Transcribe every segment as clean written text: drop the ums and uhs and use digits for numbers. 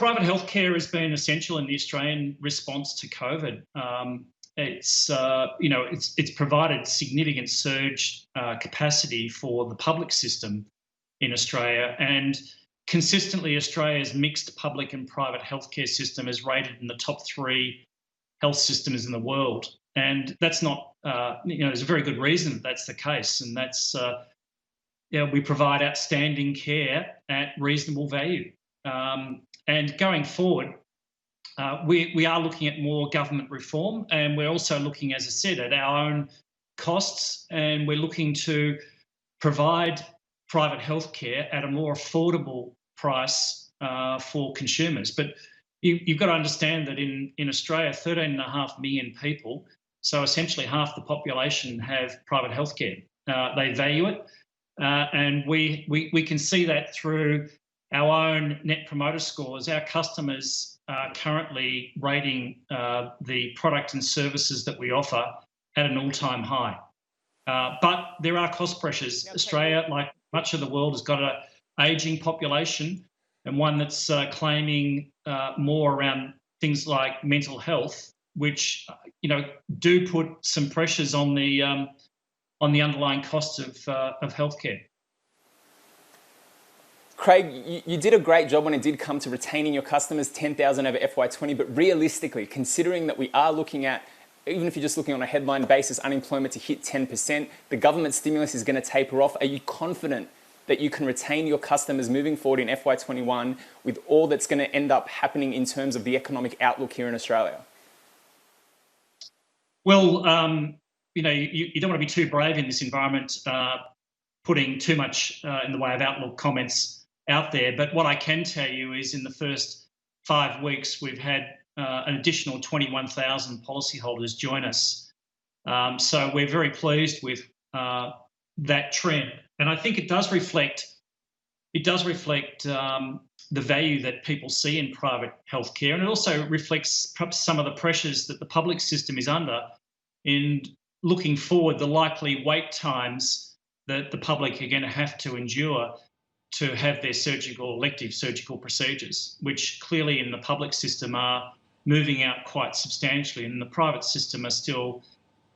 private healthcare has been essential in the Australian response to COVID. It's provided significant surge capacity for the public system in Australia, and consistently Australia's mixed public and private healthcare system is rated in the top 3 health systems in the world. And that's not, there's a very good reason that that's the case, and that's, we provide outstanding care at reasonable value. And going forward, we are looking at more government reform, and we're also looking, as I said, at our own costs, and we're looking to provide private healthcare at a more affordable price for consumers. But you've got to understand that in Australia, 13.5 million people, so essentially half the population, have private healthcare. They value it, and we can see that through our own Net Promoter Scores. Our customers are currently rating the product and services that we offer at an all-time high. But there are cost pressures. Australia, like much of the world, has got an ageing population, and one that's claiming more around things like mental health, which do put some pressures on the underlying costs of healthcare. Craig, you did a great job when it did come to retaining your customers, 10,000 over FY20, but realistically, considering that we are looking at, even if you're just looking on a headline basis, unemployment to hit 10%, the government stimulus is going to taper off. Are you confident that you can retain your customers moving forward in FY21 with all that's going to end up happening in terms of the economic outlook here in Australia? Well, you don't want to be too brave in this environment, putting too much in the way of outlook comments out there. But what I can tell you is in the first 5 weeks, we've had an additional 21,000 policyholders join us. So we're very pleased with that trend. And I think it does reflect the value that people see in private healthcare, and it also reflects perhaps some of the pressures that the public system is under in looking forward, the likely wait times that the public are going to have to endure to have their elective surgical procedures, which clearly in the public system are moving out quite substantially, and the private system are still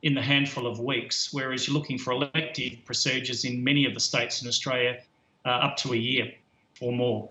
in the handful of weeks, whereas you're looking for elective procedures in many of the states in Australia up to a year or more.